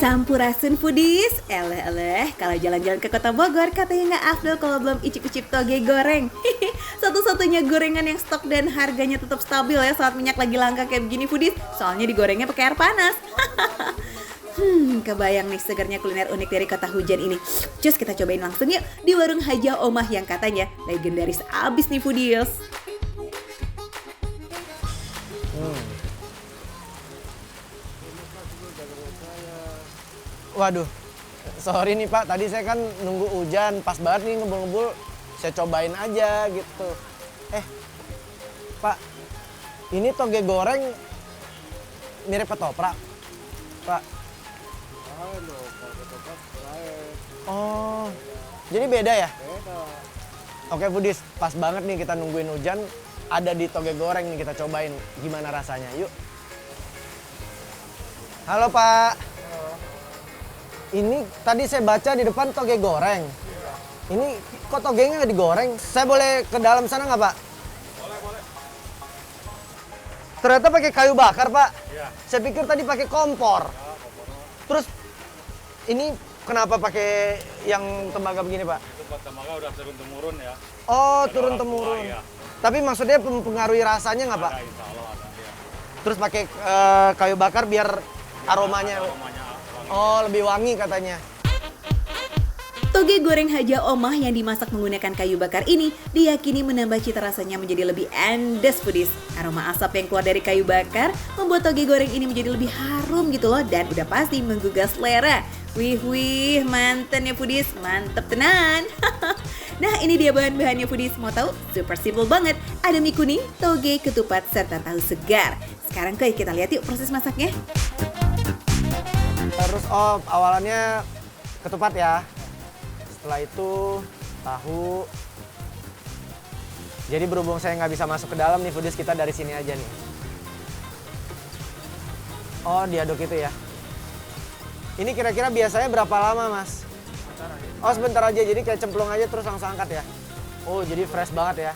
Sampurasun foodies, eleh-eleh kalau jalan-jalan ke kota Bogor katanya nggak afdol kalau belum icip-icip toge goreng. Satu-satunya gorengan yang stok dan harganya tetap stabil ya saat minyak lagi langka kayak begini foodies. Soalnya digorengnya pakai air panas. Kebayang nih segernya kuliner unik dari kota hujan ini. Cus kita cobain langsung yuk di warung Haja Omah yang katanya legendaris abis nih foodies. Waduh, sorry nih Pak, tadi saya kan nunggu hujan, pas banget nih ngebul-ngebul, saya cobain aja gitu. Pak, ini toge goreng mirip ketoprak, Pak. Oh, jadi beda ya? Beda. Oke foodies, pas banget nih kita nungguin hujan, ada di toge goreng nih kita cobain. Gimana rasanya, yuk. Halo Pak. Ini tadi saya baca di depan toge goreng. Ini kok togenya nggak digoreng? Saya boleh ke dalam sana nggak Pak? Boleh. Ternyata pakai kayu bakar Pak. Iya. Saya pikir tadi pakai kompor. Terus ini kenapa pakai yang tembaga begini Pak? Itu buat tembaga udah turun-temurun ya. Oh, Ada turun orang tua, temurun. iya. Tapi maksudnya mempengaruhi rasanya nggak Pak? Ada, insya Allah ada. Ya. Terus pakai kayu bakar biar aromanya. Aromanya wangi. Oh, lebih wangi katanya. Toge goreng Haja Omah yang dimasak menggunakan kayu bakar ini diyakini menambah cita rasanya menjadi lebih endes foodies. Aroma asap yang keluar dari kayu bakar membuat toge goreng ini menjadi lebih harum gitu loh dan udah pasti menggugah selera. Wih, manten ya foodies, mantep tenan. Nah ini dia bahan-bahannya foodies, mau tahu? Super simple banget, ada mie kuning, toge, ketupat, serta tahu segar. Sekarang kita lihat yuk proses masaknya. Terus awalannya ketupat ya. Setelah itu tahu. Jadi berhubung saya nggak bisa masuk ke dalam nih foodies, kita dari sini aja nih. Oh diaduk itu ya. Ini kira-kira biasanya berapa lama Mas? Oh sebentar aja, jadi kayak cemplung aja terus langsung angkat ya. Oh jadi fresh banget ya.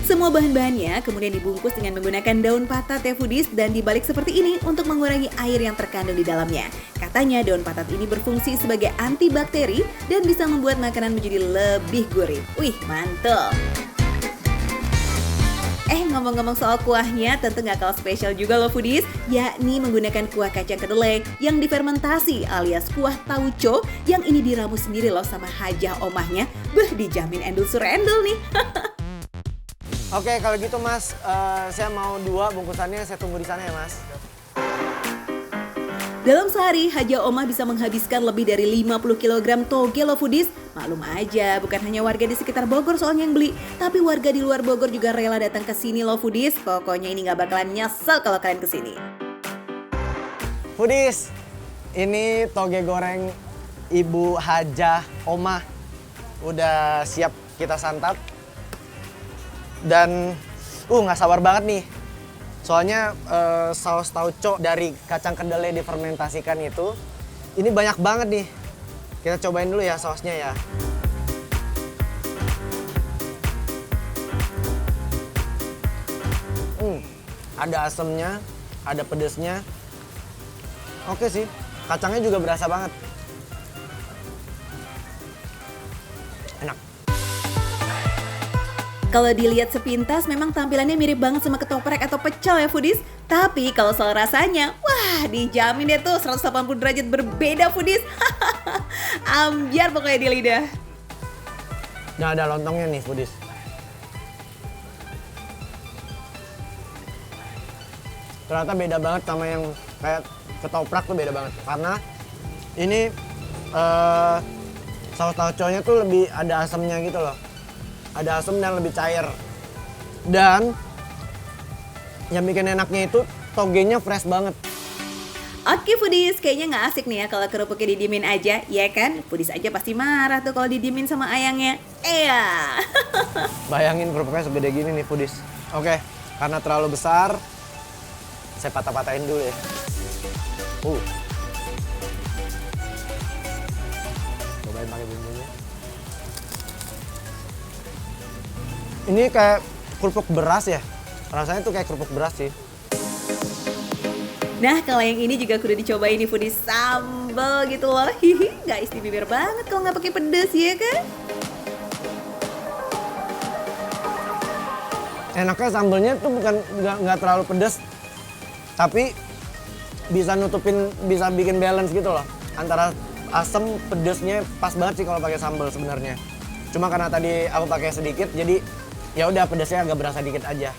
Semua bahan-bahannya kemudian dibungkus dengan menggunakan daun patat ya foodies dan dibalik seperti ini untuk mengurangi air yang terkandung di dalamnya. Katanya daun patat ini berfungsi sebagai antibakteri dan bisa membuat makanan menjadi lebih gurih. Wih, mantap! Ngomong-ngomong soal kuahnya, tentu nggak kalah spesial juga loh foodies, yakni menggunakan kuah kacang kedelai yang difermentasi alias kuah tauco yang ini diramu sendiri loh sama Hajah Omahnya. Dijamin endul surendul nih. Oke kalau gitu Mas, saya mau 2 bungkusannya, saya tunggu di sana ya Mas. Dalam sehari, Haja Omah bisa menghabiskan lebih dari 50 kg toge loh foodies. Maklum aja, bukan hanya warga di sekitar Bogor soalnya yang beli, tapi warga di luar Bogor juga rela datang ke sini loh foodies. Pokoknya ini nggak bakalan nyesel kalau kalian kesini. Foodies, ini toge goreng Ibu Hajah Omah. Udah siap kita santap. Dan nggak sabar banget nih. Soalnya saus tauco dari kacang kedelai difermentasikan itu, ini banyak banget nih. Kita cobain dulu ya sausnya ya. Ada asemnya, ada pedesnya. Oke sih, kacangnya juga berasa banget. Enak. Kalau dilihat sepintas memang tampilannya mirip banget sama ketoprak atau pecel ya foodies. Tapi kalau soal rasanya, wah dijamin deh tuh 180 derajat berbeda foodies. Ambiar pokoknya di lidah. Nah ada lontongnya nih foodies. Ternyata beda banget sama yang kayak ketoprak tuh beda banget. Karena ini saus tauconya tuh lebih ada asamnya gitu loh. Ada asam dan lebih cair. Dan yang bikin enaknya itu togenya fresh banget. Oke foodies, kayaknya nggak asik nih ya kalau kerupuknya didiemin aja, ya kan? Foodies aja pasti marah tuh kalau didiemin sama ayangnya. Bayangin kerupuknya segede gini nih foodies. Oke, karena terlalu besar, saya patah-patahin dulu ya. Cobain pakai bumbunya. Ini kayak kerupuk beras ya. Rasanya tuh kayak kerupuk beras sih. Nah, kalau yang ini juga kudu dicobain nih foodies, sambal gitu loh. Hihi, guys, di bibir banget kalau nggak pakai pedes ya kan? Enaknya sambelnya tuh bukan nggak terlalu pedas, tapi bisa nutupin, bisa bikin balance gitu loh. Antara asam, pedesnya pas banget sih kalau pakai sambal sebenarnya. Cuma karena tadi aku pakai sedikit, jadi ya udah pedesnya agak berasa dikit aja.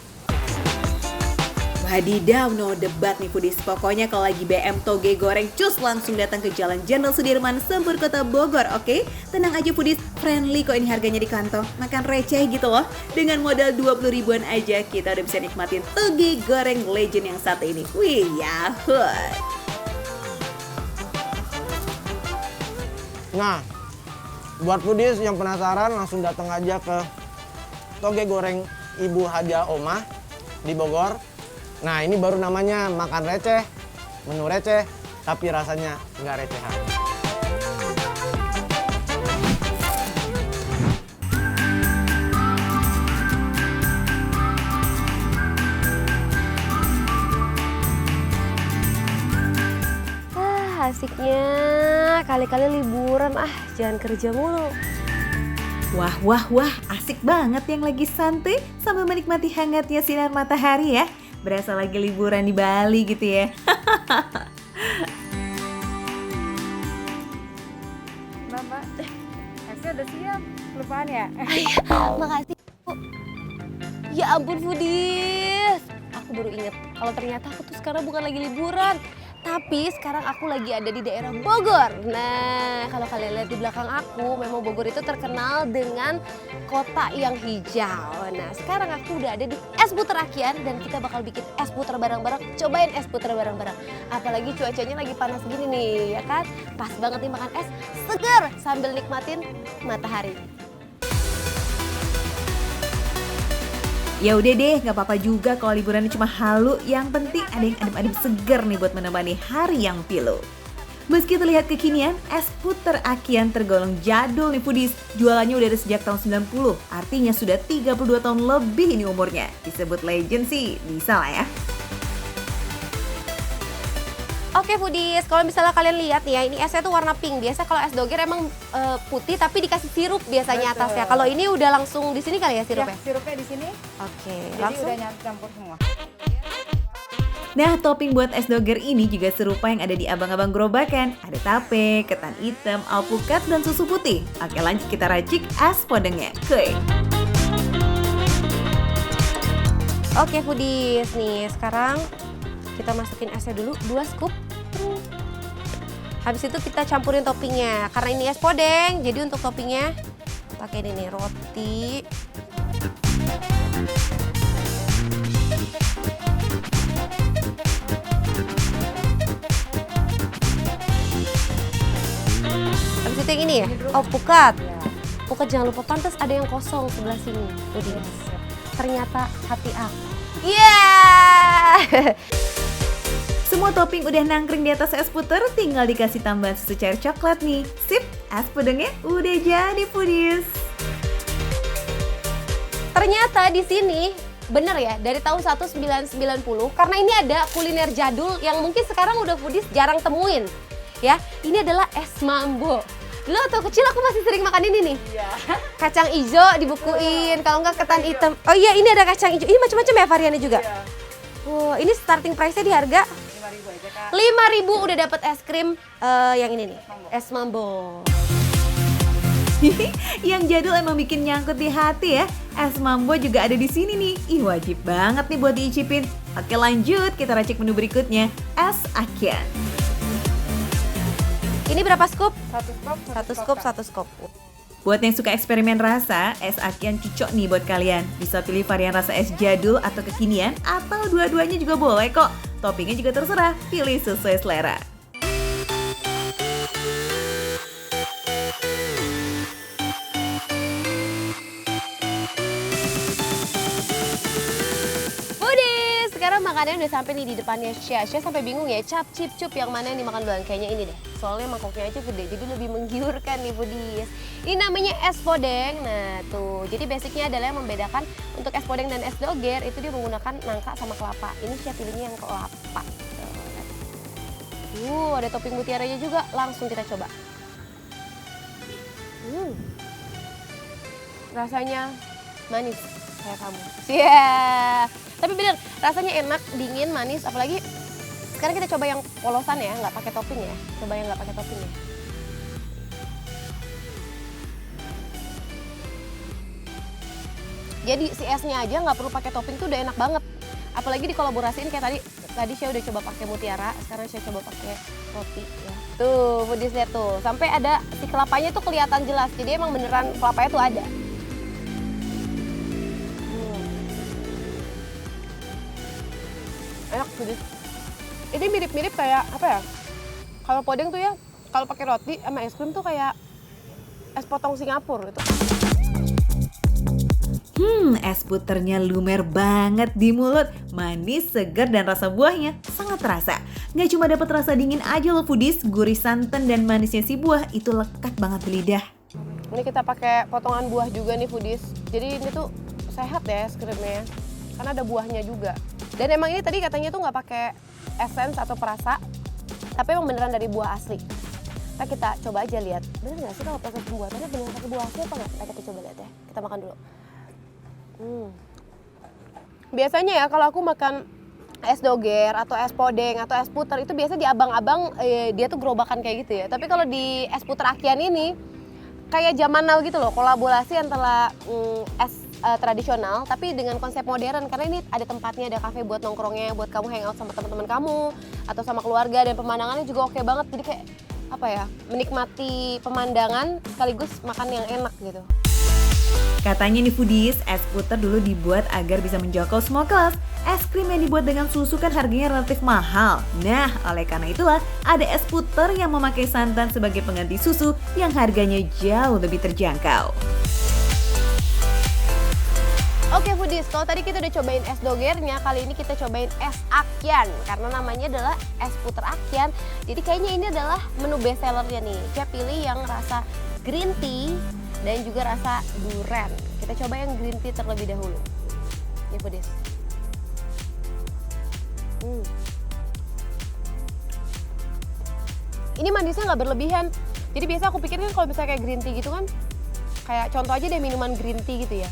Wadidaw, no debat nih foodies. Pokoknya kalau lagi BM toge goreng, cus langsung datang ke Jalan Jenderal Sudirman, Sempur, Kota Bogor, oke? Tenang aja foodies, friendly kok ini harganya di kantong. Makan receh gitu loh. Dengan modal 20 ribuan aja, kita udah bisa nikmatin toge goreng legend yang satu ini. Wih, yahoo! Nah, buat foodies yang penasaran langsung datang aja ke toge goreng Ibu Haja Omah di Bogor. Nah, ini baru namanya makan receh, menu receh, tapi rasanya nggak recehan. Asiknya kali-kali liburan, jangan kerja mulu. Wah, asik banget yang lagi santai sambil menikmati hangatnya sinar matahari ya. Berasa lagi liburan di Bali gitu ya. Mbak, esnya udah siap, kelupaan ya? Makasih, Bu. Ya ampun, Foodies. Aku baru inget kalau ternyata aku tuh sekarang bukan lagi liburan. Tapi sekarang aku lagi ada di daerah Bogor. Nah, kalau kalian lihat di belakang aku, memang Bogor itu terkenal dengan kota yang hijau. Nah, sekarang aku udah ada di Es Puter Akyaan dan kita bakal bikin es puter bareng-bareng. Cobain es puter bareng-bareng. Apalagi cuacanya lagi panas gini nih, ya kan? Pas banget nih makan es segar sambil nikmatin matahari. Ya udah deh, nggak apa-apa juga kalau liburannya cuma halu. Yang penting ada yang adem-adem seger nih buat menemani hari yang pilu. Meski terlihat kekinian, es puter Akyaan tergolong jadul nih foodies. Jualannya udah ada sejak tahun 90, artinya sudah 32 tahun lebih ini umurnya. Disebut legend sih, bisa lah ya. Oke Foodies, kalau misalnya kalian lihat ya, ini esnya tuh warna pink. Biasa kalau es doger emang putih tapi dikasih sirup biasanya atasnya. Kalau ini udah langsung di sini kali ya sirupnya? Ya, sirupnya di sini. Oke, Jadi langsung. udah campur semua. Nah, topping buat es doger ini juga serupa yang ada di abang-abang gerobakan. Ada tape, ketan hitam, alpukat, dan susu putih. Oke, lanjut kita racik es podengnya. Kuy. Oke Foodies, nih sekarang kita masukin esnya dulu 2 scoop. Habis itu kita campurin toppingnya. Karena ini es podeng, jadi untuk toppingnya pakai ini nih, roti. Habis itu yang ini ya, alpukat. Alpukat jangan lupa, pantas ada yang kosong sebelah sini. Foodies. Ternyata hati aku. Yeah! Semua topping udah nangkring di atas es puter, tinggal dikasih tambahan susu cair coklat nih. Sip, es podengnya udah jadi foodies. Ternyata di sini bener ya, dari tahun 1990 karena ini ada kuliner jadul yang mungkin sekarang udah foodies jarang temuin. Ya, ini adalah es mambo. Dulu waktu kecil aku masih sering makan ini nih. Iya. Kacang hijau dibukuin, kalau enggak ketan hitam. Oh iya, ini ada kacang hijau. Ini macam-macam ya variannya juga. Iya. Oh, ini starting price-nya di harga 5.000 aja, Kak. 5.000 udah dapat es krim yang ini nih, es mambo. Yang jadul emang bikin nyangkut di hati ya. Es mambo juga ada di sini nih. Ih, wajib banget nih buat diicipin. Oke, lanjut kita racik menu berikutnya. Es Akyaan. Ini berapa scoop? 1 scoop, 1 scoop, 1 scoop. Buat yang suka eksperimen rasa, es Akyaan cocok nih buat kalian. Bisa pilih varian rasa es jadul atau kekinian, atau dua-duanya juga boleh kok. Toppingnya juga terserah, pilih sesuai selera. Foodies, sekarang makanannya udah sampai nih di depannya Syah sampai bingung ya, cap, cip, cup yang mana yang dimakan duluan. Kayaknya ini deh, soalnya mangkoknya aja gede, jadi lebih menggiurkan nih Foodies. Ini namanya es podeng, nah tuh, jadi basicnya adalah yang membedakan untuk es podeng dan es doger, itu dia menggunakan nangka sama kelapa. Ini Syah pilihnya yang kelapa. Tuh, Ada topping mutiaranya juga. Langsung kita coba. Rasanya manis kayak kamu. Tapi bener, rasanya enak, dingin, manis. Apalagi sekarang kita coba yang polosan ya, nggak pakai topping ya. Coba yang nggak pakai topping ya. Jadi si esnya aja nggak perlu pakai topping tuh udah enak banget. Apalagi dikolaborasiin kayak tadi saya udah coba pakai mutiara, sekarang saya coba pakai roti ya. Tuh, foodies lihat tuh, sampai ada si kelapanya tuh kelihatan jelas. Jadi emang beneran kelapanya tuh ada. Enak foodies. Ini mirip-mirip kayak apa ya? Kalau podeng tuh ya, kalau pakai roti sama es krim tuh kayak es potong Singapura gitu. Es puternya lumer banget di mulut. Manis, segar, dan rasa buahnya sangat terasa. Nggak cuma dapat rasa dingin aja loh foodies, gurih santan dan manisnya si buah itu lekat banget di lidah. Ini kita pakai potongan buah juga nih foodies. Jadi ini tuh sehat ya es krimnya, karena ada buahnya juga. Dan emang ini tadi katanya tuh nggak pakai essence atau perasa, tapi emang beneran dari buah asli. Nah, kita coba aja lihat, bener nggak sih kalau proses pembuatannya beneran pakai buah asli apa nggak? Nah, kita coba lihat ya. Kita makan dulu. Biasanya ya kalau aku makan es doger atau es podeng atau es puter itu biasa di abang-abang dia tuh gerobakan kayak gitu ya. Tapi kalau di es puter Akyaan ini kayak zaman now gitu loh, kolaborasi antara es tradisional tapi dengan konsep modern, karena ini ada tempatnya, ada kafe buat nongkrongnya, buat kamu hangout sama teman-teman kamu atau sama keluarga, dan pemandangannya juga oke banget. Jadi kayak apa ya, menikmati pemandangan sekaligus makan yang enak gitu. Katanya nih foodies, es puter dulu dibuat agar bisa menjangkau semua kelas. Es krim yang dibuat dengan susu kan harganya relatif mahal. Nah, oleh karena itulah ada es puter yang memakai santan sebagai pengganti susu yang harganya jauh lebih terjangkau. Oke foodies, kalau tadi kita udah cobain es dogernya, kali ini kita cobain es Akyaan. Karena namanya adalah es puter Akyaan, jadi kayaknya ini adalah menu best sellernya nih. Saya pilih yang rasa green tea dan juga rasa durian. Kita coba yang green tea terlebih dahulu. Ini foodies. Ini manisnya nggak berlebihan. Jadi biasa aku pikir kan kalau misalnya kayak green tea gitu kan, kayak contoh aja deh minuman green tea gitu ya.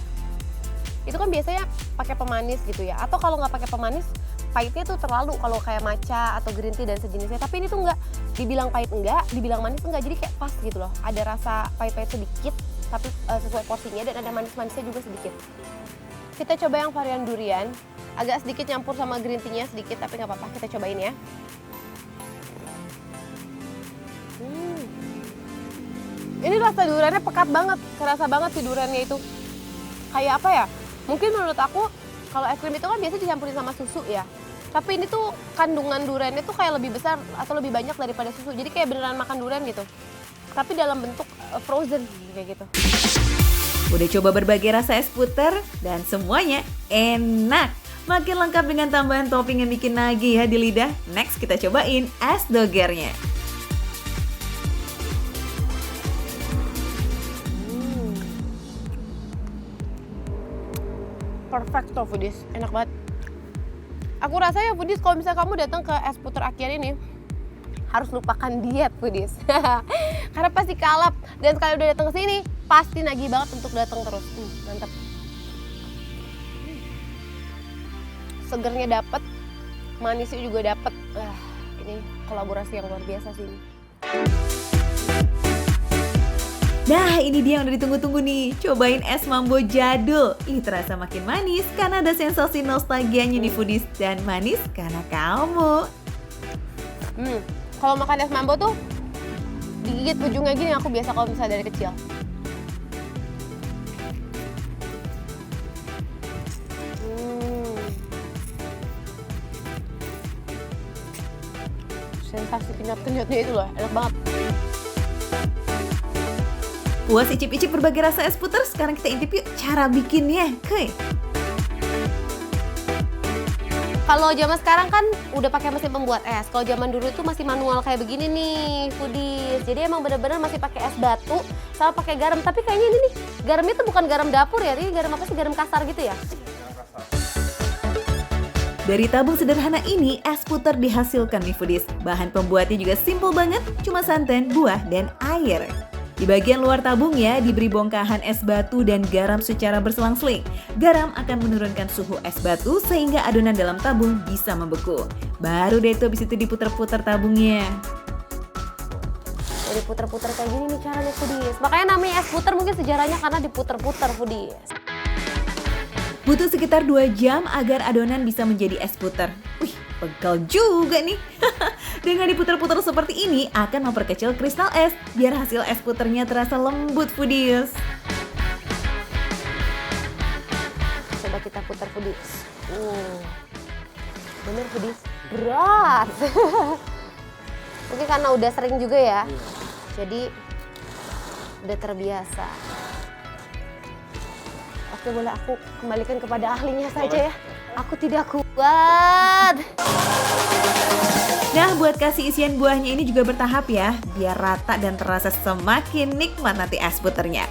Itu kan biasanya pakai pemanis gitu ya. Atau kalau nggak pakai pemanis, pahitnya tuh terlalu kalau kayak matcha atau green tea dan sejenisnya. Tapi ini tuh nggak, dibilang pahit enggak, dibilang manis enggak. Jadi kayak pas gitu loh. Ada rasa pahit-pahit sedikit, tapi sesuai porsinya, dan ada manis-manisnya juga sedikit. Kita coba yang varian durian. Agak sedikit nyampur sama green tea-nya sedikit, tapi nggak apa-apa. Kita cobain ya. Ini rasa duriannya pekat banget. Kerasa banget si duriannya itu. Kayak apa ya? Mungkin menurut aku kalau es krim itu kan biasa dicampurin sama susu ya. Tapi ini tuh kandungan duriannya tuh kayak lebih besar atau lebih banyak daripada susu. Jadi kayak beneran makan durian gitu. Tapi dalam bentuk frozen kayak gitu. Udah coba berbagai rasa es puter dan semuanya enak. Makin lengkap dengan tambahan topping yang bikin nagih ya di lidah. Next kita cobain es dogernya. Perfecto foodies, enak banget. Aku rasa ya foodies, kalau misalnya kamu datang ke es puter Akyaan ini harus lupakan diet foodies. Karena pasti kalap, dan sekali udah datang ke sini pasti nagih banget untuk datang terus. Mantap. Segernya dapet, manisnya juga dapet. Ini kolaborasi yang luar biasa sih ini. Nah, ini dia yang udah ditunggu-tunggu nih. Cobain es mambo jadul. Ih, terasa makin manis karena ada sensasi nostalgianya nih foodies, dan manis karena kamu. Kalau makan es mambo tuh digigit ujungnya gini, aku biasa kalau misalnya dari kecil. Sensasi kenyot-kenyotnya itu loh, enak banget. Puas icip-icip berbagai rasa es puter, sekarang kita intip yuk cara bikinnya. Kalau zaman sekarang kan udah pakai mesin pembuat es. Kalau zaman dulu itu masih manual kayak begini nih, foodies. Jadi emang bener-bener masih pakai es batu sama pakai garam. Tapi kayaknya ini nih, garamnya tuh bukan garam dapur ya, ini garam apa sih? Garam kasar gitu ya? Dari tabung sederhana ini, es puter dihasilkan nih foodies. Bahan pembuatnya juga simple banget, cuma santan, buah, dan air. Di bagian luar tabungnya diberi bongkahan es batu dan garam secara berselang-seling. Garam akan menurunkan suhu es batu sehingga adonan dalam tabung bisa membeku. Baru deh tuh habis itu diputer-puter tabungnya. Jadi puter-puter kayak gini nih caranya foodies. Makanya namanya es puter mungkin sejarahnya karena diputer-puter foodies. Butuh sekitar 2 jam agar adonan bisa menjadi es puter. Wih, pegal juga nih. Dengan diputar-putar seperti ini akan memperkecil kristal es biar hasil es puternya terasa lembut foodies. Coba kita putar foodies. Bener foodies, berat. Mungkin karena udah sering juga ya. Jadi udah terbiasa. Oke, boleh aku kembalikan kepada ahlinya saja ya. Aku tidak kuat. Nah, buat kasih isian buahnya ini juga bertahap ya, biar rata dan terasa semakin nikmat nanti es puternya.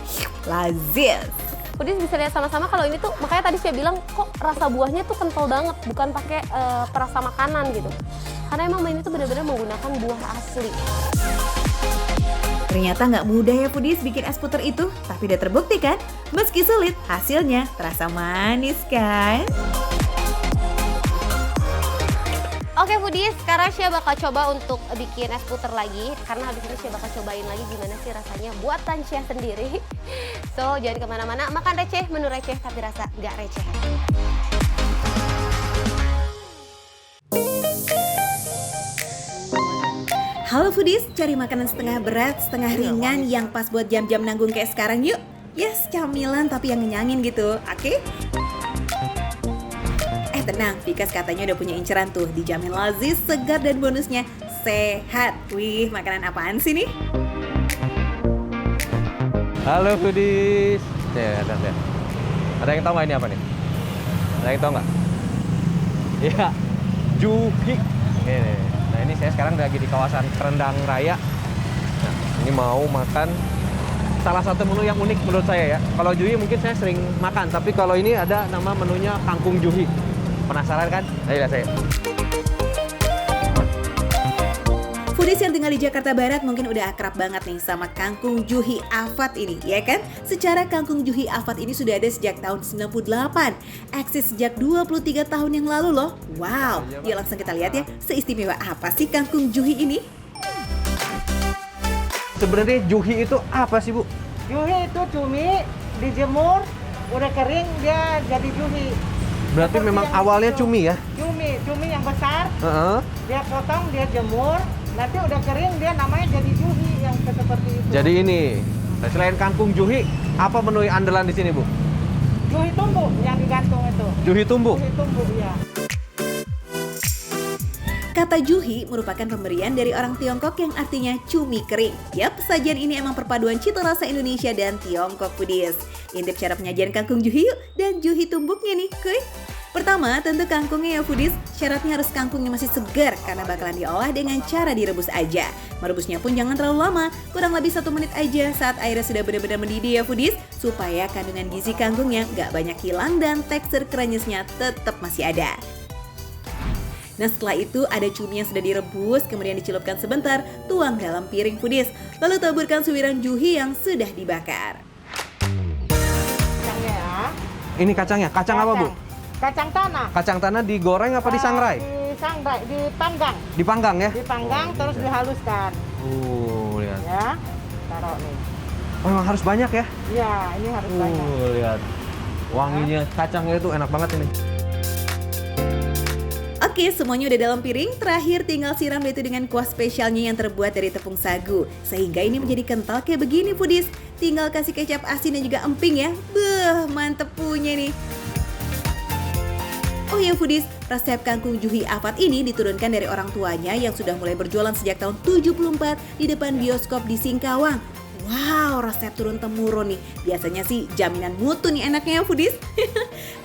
Lazis. Foodies bisa lihat sama-sama kalau ini tuh, makanya tadi saya bilang kok rasa buahnya tuh kental banget, bukan pakai perasa makanan gitu. Karena emang ini tuh benar-benar menggunakan buah asli. Ternyata nggak mudah ya foodies bikin es puter itu, tapi udah terbukti kan? Meski sulit, hasilnya terasa manis kan? Oke foodies, sekarang saya bakal coba untuk bikin es puter lagi. Karena habis ini saya bakal cobain lagi gimana sih rasanya buatan saya sendiri. So, jangan kemana-mana, makan receh, menu receh, tapi rasa nggak receh. Halo foodies, cari makanan setengah berat, setengah ringan yang pas buat jam-jam nanggung kayak sekarang yuk. Yes, camilan tapi yang ngenyangin gitu, oke? Tenang, Vikas katanya udah punya inceran tuh, dijamin lazis, segar dan bonusnya sehat. Wih, makanan apaan sih nih? Halo foodies. Ada yang tahu nggak ini apa nih? Ada yang tahu nggak? Iya, juhi. Nah ini saya sekarang lagi di kawasan Kerendang Raya. Nah, ini mau makan salah satu menu yang unik menurut saya ya. Kalau juhi mungkin saya sering makan, tapi kalau ini ada nama menunya kangkung juhi. Penasaran kan? Ayo lihat saya. Foodies yang tinggal di Jakarta Barat mungkin udah akrab banget nih sama kangkung juhi Afat ini, ya kan? Secara kangkung juhi Afat ini sudah ada sejak tahun 98. Eksis sejak 23 tahun yang lalu loh. Wow, yuk langsung kita lihat ya, seistimewa apa sih kangkung juhi ini? Sebenarnya juhi itu apa sih, Bu? Juhi itu cumi, dijemur, udah kering dia jadi juhi. Berarti Seperti memang yang awalnya itu. cumi ya? Cumi yang besar, Heeh. dia potong, dia jemur, nanti udah kering dia namanya jadi juhi yang seperti itu. Jadi ini, nah, selain kangkung juhi, apa menu andalan di sini, Bu? Juhi tumbuk yang digantung itu. Juhi tumbuk. Juhi tumbuk ya. Kata juhi merupakan pemberian dari orang Tiongkok yang artinya cumi kering. Yap, sajian ini emang perpaduan cita rasa Indonesia dan Tiongkok foodies. Intip cara penyajian kangkung juhi yuk, dan juhi tumbuknya nih, kuy. Pertama, tentu kangkungnya ya foodies. Syaratnya harus kangkungnya masih segar karena bakalan diolah dengan cara direbus aja. Merebusnya pun jangan terlalu lama, kurang lebih 1 menit aja saat airnya sudah benar-benar mendidih ya foodies, supaya kandungan gizi kangkungnya nggak banyak hilang dan tekstur krenyesnya tetap masih ada. Nah setelah itu ada cumi yang sudah direbus, kemudian dicelupkan sebentar, tuang dalam piring foodies, lalu taburkan suiran juhi yang sudah dibakar. Kacangnya ya. Ini kacangnya, kacang apa, Bu? Kacang tanah. Kacang tanah digoreng apa disangrai? Disangrai, dipanggang. Dipanggang ya? Dipanggang terus dihaluskan. Lihat. Ya, taruh nih. Oh, memang harus banyak ya? Iya, ini harus banyak. Lihat. Wanginya kacangnya itu enak banget ini. Oke, semuanya udah dalam piring, terakhir tinggal siram itu dengan kuah spesialnya yang terbuat dari tepung sagu. Sehingga ini menjadi kental kayak begini foodies. Tinggal kasih kecap asin dan juga emping ya. Beuh, mantep punya nih. Oh ya foodies, resep kangkung juhi Afat ini diturunkan dari orang tuanya yang sudah mulai berjualan sejak tahun 74 di depan bioskop di Singkawang. Wow, resep turun-temurun nih. Biasanya sih jaminan mutu nih enaknya ya foodies.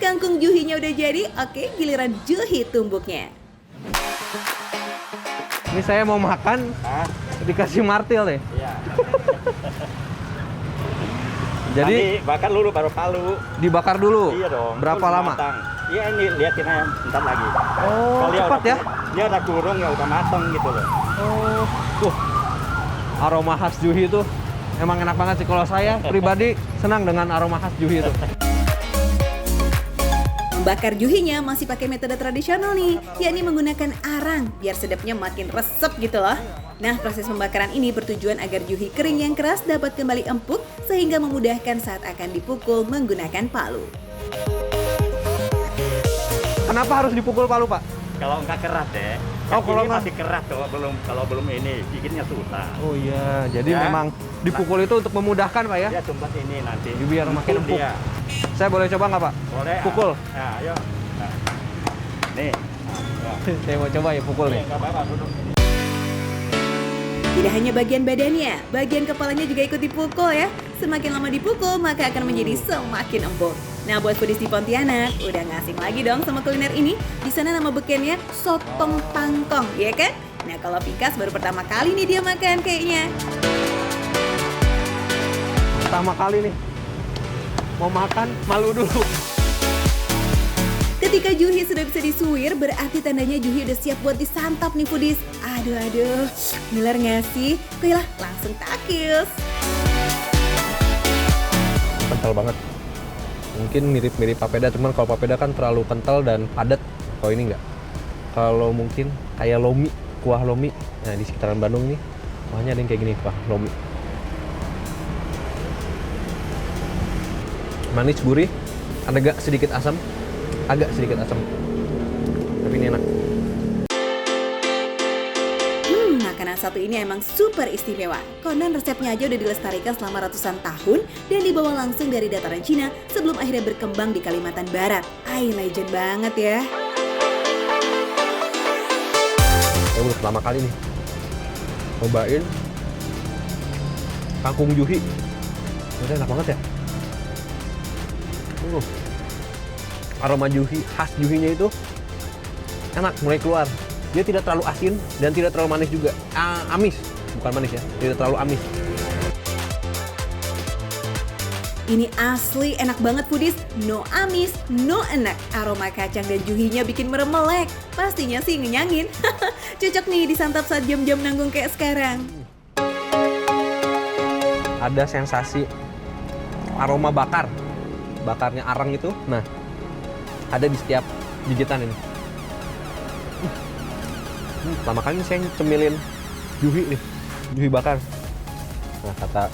Kangkung juhinya udah jadi, oke giliran juhi tumbuknya. Ini saya mau makan, dikasih martil nih. Iya. Jadi Nanti bakar dulu baru palu. dibakar dulu. Iya dong. Berapa Belum lama? matang. Iya ini lihatin aja bentar lagi. Oh, Kalau dia cepat udah- ya? Dia udah kurung ya udah mateng gitu loh. Oh, aroma khas juhi itu emang enak banget sih. Kalau saya pribadi senang dengan aroma khas juhi itu. Membakar juhinya masih pakai metode tradisional nih, yakni menggunakan arang biar sedapnya makin resep gitu loh. Nah, proses pembakaran ini bertujuan agar juhi kering yang keras dapat kembali empuk sehingga memudahkan saat akan dipukul menggunakan palu. Kenapa harus dipukul palu, Pak? Kalau enggak keras deh. Oh, kalau ini enggak- masih keras kalau belum ini bikinnya susah. Oh iya, jadi Ya. memang dipukul itu untuk memudahkan, Pak ya? Dia cuma ini nanti. Biar makin empuk. Dia. Saya boleh coba nggak, Pak? Boleh. Pukul. Nah, ayo. Nah. Nih. Nah, Saya mau coba ya pukul nih. enggak apa-apa duduk. Tidak hanya bagian badannya, bagian kepalanya juga ikut dipukul ya. Semakin lama dipukul, maka akan menjadi semakin empuk. Nah, buat foodies di Pontianak, udah nggak asing lagi dong sama kuliner ini. Di sana nama bekennya sotong pangkong, ya kan? Nah, kalau Pikas baru pertama kali nih dia makan kayaknya. Pertama kali nih. Mau makan, malu dulu. Ketika juhi sudah bisa disuir, berarti tandanya juhi udah siap buat disantap nih foodies. Aduh, ngiler nggak sih? Oke lah, langsung takis. Kental banget. Mungkin mirip-mirip papeda, cuman kalau papeda kan terlalu kental dan padat. Kalau ini enggak. Kalau mungkin kayak lomi, kuah lomi. Nah, di sekitaran Bandung nih, kuahnya ada yang kayak gini, kuah lomi. Manis, gurih, agak sedikit asam. Tapi ini enak. Makanan satu ini emang super istimewa. Konon resepnya aja udah dilestarikan selama ratusan tahun dan dibawa langsung dari dataran Cina sebelum akhirnya berkembang di Kalimantan Barat. Legend banget ya. Saya baru pertama kali nih cobain kangkung juhi. Ini enak banget ya. Aroma juhi, khas juhinya itu enak, mulai keluar. Dia tidak terlalu asin dan tidak terlalu manis juga. Amis, bukan manis ya, tidak terlalu amis. Ini asli enak banget foodies, no amis, no enak. Aroma kacang dan juhinya bikin meremelek. Pastinya sih ngenyangin. Cocok nih disantap saat jam-jam nanggung kayak sekarang. Ada sensasi aroma bakarnya arang itu. Nah, ada di setiap gigitan ini. Pertama kali saya cemilin juhi bakar. Nah, kata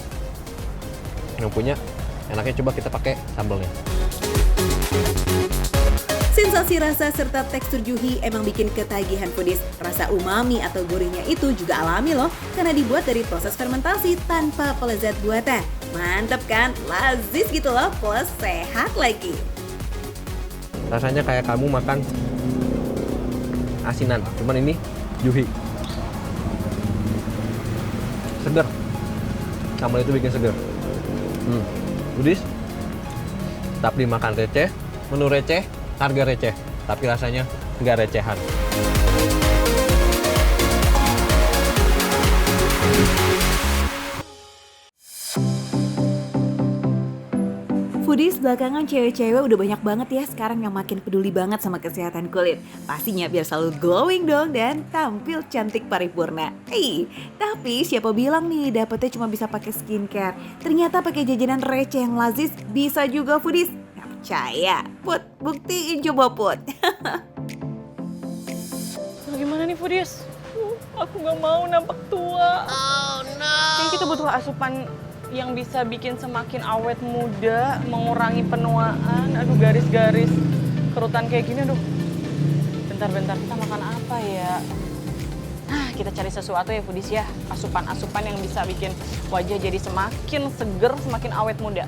yang punya, enaknya coba kita pakai sambalnya. Sensasi rasa serta tekstur juhi emang bikin ketagihan foodies. Rasa umami atau gurihnya itu juga alami loh, karena dibuat dari proses fermentasi tanpa pelezat buatan. Mantep kan? Lazis gitu loh, plus sehat lagi. Rasanya kayak kamu makan asinan, cuman ini juhi. Seger. Sambal itu bikin seger. Foodies, tetap dimakan receh, menu receh, harga receh, tapi rasanya nggak recehan. Foodies, belakangan cewek-cewek udah banyak banget ya sekarang yang makin peduli banget sama kesehatan kulit. Pastinya biar selalu glowing dong dan tampil cantik paripurna. Tapi siapa bilang nih dapetnya cuma bisa pakai skincare? Ternyata pakai jajanan receh yang lazis bisa juga foodies. Nggak percaya? Put, buktiin coba Put. Gimana nih foodies? Aku nggak mau nampak tua. Oh no. Kan kita butuh asupan yang bisa bikin semakin awet muda, mengurangi penuaan. Aduh, garis-garis kerutan kayak gini, aduh. Bentar-bentar, kita makan apa ya? Nah, kita cari sesuatu ya foodies ya. Asupan-asupan yang bisa bikin wajah jadi semakin seger, semakin awet muda.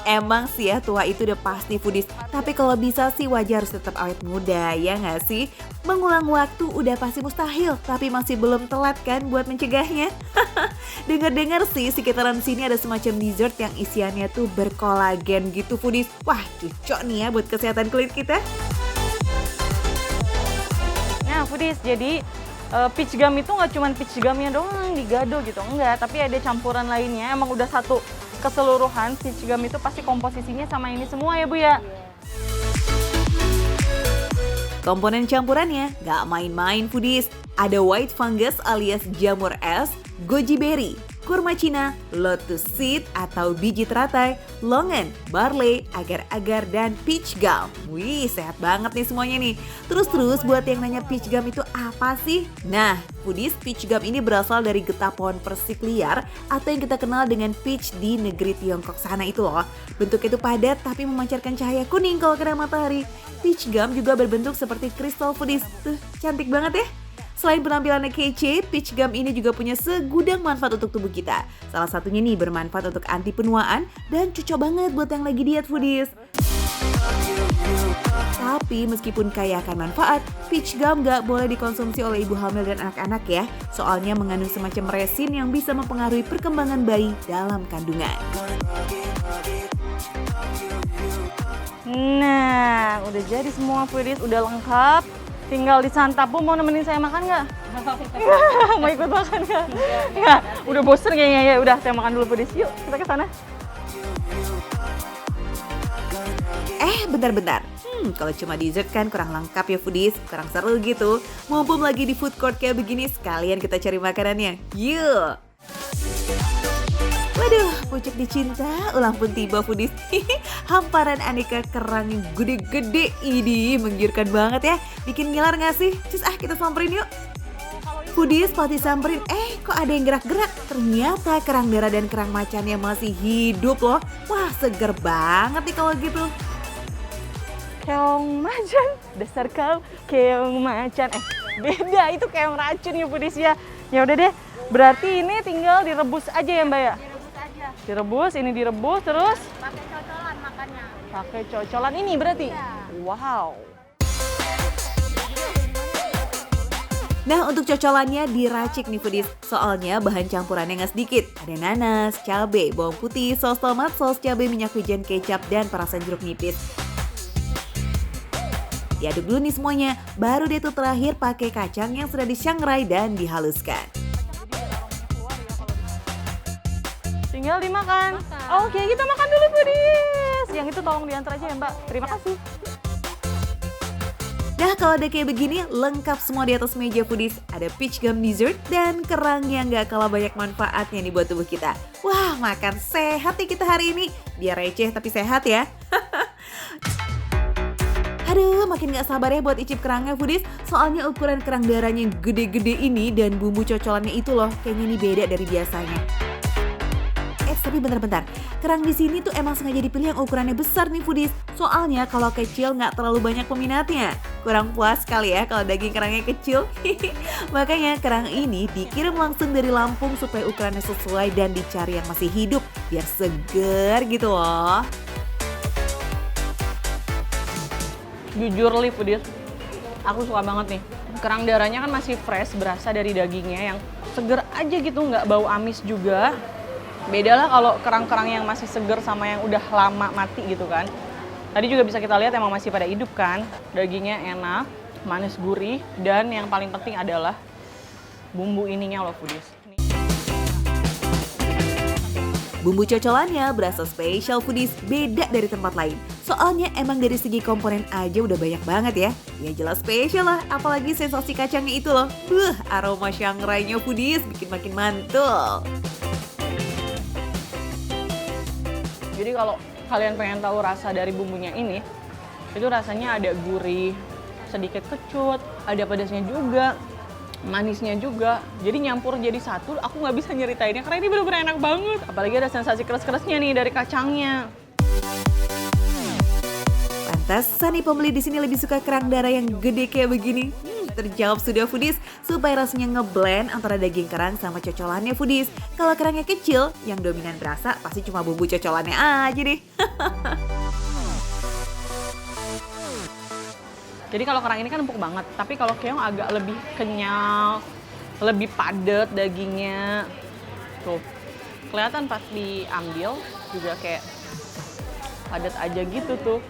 Emang sih ya tua itu udah pasti foodies. Tapi kalau bisa sih wajah harus tetap awet muda, ya nggak sih? Mengulang waktu udah pasti mustahil, tapi masih belum telat kan buat mencegahnya? Dengar-dengar sih sekitaran sini ada semacam dessert yang isiannya tuh berkolagen gitu foodies. Wah, cocok nih ya buat kesehatan kulit kita. Nah foodies, jadi peach gum itu nggak cuma peach gumnya doang digado gitu, enggak. Tapi ada campuran lainnya, emang udah satu keseluruhan peach gum itu pasti komposisinya sama ini semua ya Bu ya? Komponen campurannya gak main-main foodies. Ada white fungus alias jamur es, goji berry, kurma Cina, lotus seed atau biji teratai, longan, barley, agar-agar, dan peach gum. Wih, sehat banget nih semuanya nih. Terus buat yang nanya peach gum itu apa sih? Nah, foodies, peach gum ini berasal dari getah pohon persik liar atau yang kita kenal dengan peach di negeri Tiongkok sana itu loh. Bentuknya itu padat tapi memancarkan cahaya kuning kalau kena matahari. Peach gum juga berbentuk seperti kristal foodies. Tuh, cantik banget ya. Selain penampilannya kece, peach gum ini juga punya segudang manfaat untuk tubuh kita. Salah satunya nih bermanfaat untuk anti penuaan dan cocok banget buat yang lagi diet foodies. Tapi meskipun kaya akan manfaat, peach gum gak boleh dikonsumsi oleh ibu hamil dan anak-anak ya. Soalnya mengandung semacam resin yang bisa mempengaruhi perkembangan bayi dalam kandungan. Nah, udah jadi semua foodies, udah lengkap. Tinggal disantap. Bu, mau nemenin saya makan nggak? Mau ikut makan nggak? Ya, udah bosen kayaknya ya. Udah, saya makan dulu foodies. Yuk, kita ke sana. Bentar-bentar. Kalau cuma dessert kan kurang lengkap ya foodies, kurang seru gitu. Mumpung lagi di food court kayak begini, sekalian kita cari makanannya. Yuk! Waduh, pucuk dicinta, ulang pun tiba foodies. Hamparan aneka kerang yang gede-gede, ini menggiurkan banget ya. Bikin ngiler gak sih? Cus kita samperin yuk. Foodies pasti samperin, kok ada yang gerak-gerak? Ternyata kerang darah dan kerang macannya masih hidup loh. Wah, seger banget nih kalau gitu. Keong macan, dasar kau keong macan. Beda, itu keong racun ya foodies ya. Ya udah deh, berarti ini tinggal direbus aja ya Mbak ya? Direbus, ini direbus terus? Pakai cocolan makannya. Pakai cocolan ini berarti? Iya. Wow. Nah, untuk cocolannya diracik nih foodies. Soalnya bahan campurannya nggak sedikit. Ada nanas, cabai, bawang putih, saus tomat, saus cabai, minyak wijen, kecap, dan perasan jeruk nipis. Diaduk dulu nih semuanya. Baru deh tuh terakhir pakai kacang yang sudah disangrai dan dihaluskan. Tinggal dimakan. Oke, kita makan dulu foodies. Yang itu tolong diantar aja ya Mbak. Terima kasih. Nah, kalau udah kayak begini, lengkap semua di atas meja foodies. Ada peach gum dessert dan kerang yang gak kalah banyak manfaatnya nih buat tubuh kita. Wah, makan sehat nih kita hari ini. Biar receh tapi sehat ya. Aduh, makin gak sabar ya buat icip kerangnya foodies. Soalnya ukuran kerang darahnya yang gede-gede ini dan bumbu cocolannya itu loh, kayaknya ini beda dari biasanya. Tapi bentar-bentar, kerang di sini tuh emang sengaja dipilih yang ukurannya besar nih foodies. Soalnya kalau kecil nggak terlalu banyak peminatnya. Kurang puas kali ya kalau daging kerangnya kecil. Makanya kerang ini dikirim langsung dari Lampung supaya ukurannya sesuai dan dicari yang masih hidup biar seger gitu loh. Jujur li foodies, aku suka banget nih. Kerang darahnya kan masih fresh, berasa dari dagingnya yang seger aja gitu, nggak bau amis juga. Beda lah kalau kerang-kerang yang masih seger sama yang udah lama mati gitu kan. Tadi juga bisa kita lihat emang masih pada hidup kan. Dagingnya enak, manis gurih, dan yang paling penting adalah bumbu ininya loh foodies. Bumbu cocolannya berasa spesial foodies, beda dari tempat lain. Soalnya emang dari segi komponen aja udah banyak banget ya. Ya jelas spesial lah, apalagi sensasi kacangnya itu loh. Aroma shangrainya foodies bikin makin mantul. Jadi kalau kalian pengen tahu rasa dari bumbunya ini, itu rasanya ada gurih, sedikit kecut, ada pedasnya juga, manisnya juga. Jadi nyampur jadi satu, aku nggak bisa nyeritainnya karena ini bener-bener enak banget. Apalagi ada sensasi keras-kerasnya nih dari kacangnya. Pantesan nih pembeli di sini lebih suka kerang darah yang gede kayak begini. Terjawab sudah foodies, supaya rasanya ngeblend antara daging kerang sama cocolannya foodies. Kalau kerangnya kecil, yang dominan berasa pasti cuma bumbu cocolannya aja deh. Jadi kalau kerang ini kan empuk banget, tapi kalau keong agak lebih kenyal, lebih padat dagingnya. Tuh, kelihatan pas diambil juga kayak padat aja gitu tuh.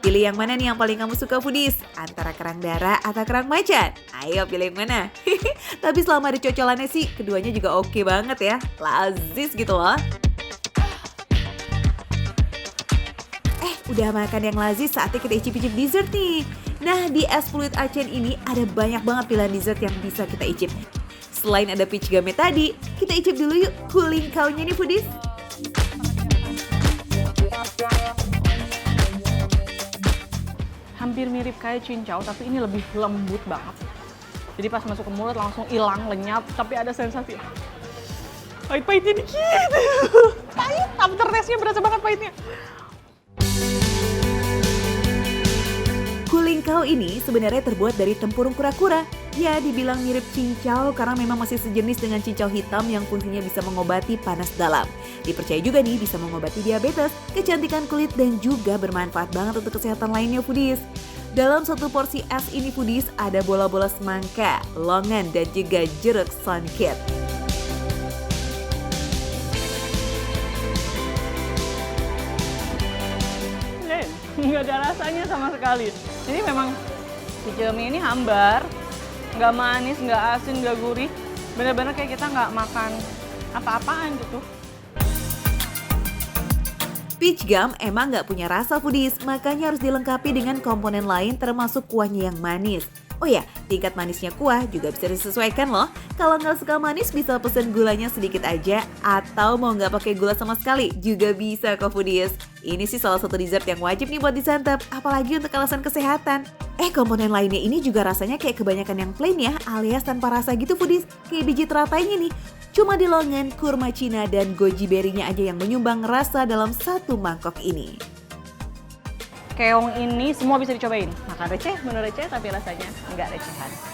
Pilih yang mana nih yang paling kamu suka foodies? Antara kerang darah atau kerang macan? Ayo pilih yang mana? Tapi selama ada cocolannya sih, keduanya juga oke banget ya. Lazis gitu loh. Udah makan yang lazis, saatnya kita icip-icip dessert nih. Nah, di es fluid Aceh ini ada banyak banget pilihan dessert yang bisa kita icip. Selain ada peach gummy tadi, kita icip dulu yuk cooling cow-nya nih foodies. Hampir mirip kayak cincau, tapi ini lebih lembut banget. Jadi pas masuk ke mulut langsung hilang, lenyap, tapi ada sensasi pahit-pahitnya dikit. Pahit, aftertaste-nya berasa banget pahitnya. Cooling cow ini sebenarnya terbuat dari tempurung kura-kura. Ya, dibilang mirip cincau karena memang masih sejenis dengan cincau hitam yang fungsinya bisa mengobati panas dalam. Dipercaya juga nih bisa mengobati diabetes, kecantikan kulit, dan juga bermanfaat banget untuk kesehatan lainnya foodies. Dalam satu porsi es ini foodies ada bola-bola semangka, longan, dan juga jeruk songket. Nggak ada rasanya sama sekali. Jadi memang si cumi ini hambar, nggak manis, nggak asin, nggak gurih. Bener-bener kayak kita nggak makan apa-apaan gitu. Peach gum emang nggak punya rasa foodies, makanya harus dilengkapi dengan komponen lain termasuk kuahnya yang manis. Oh ya, tingkat manisnya kuah juga bisa disesuaikan loh. Kalau nggak suka manis bisa pesen gulanya sedikit aja, atau mau nggak pakai gula sama sekali juga bisa kok foodies. Ini sih salah satu dessert yang wajib nih buat disantap, apalagi untuk alasan kesehatan. Komponen lainnya ini juga rasanya kayak kebanyakan yang plain ya, alias tanpa rasa gitu foodies. Kayak biji teratainya nih. Cuma di longan, kurma Cina, dan goji berry-nya aja yang menyumbang rasa dalam satu mangkok ini. Keong ini semua bisa dicobain. Makan receh, menurut receh, tapi rasanya nggak recehan.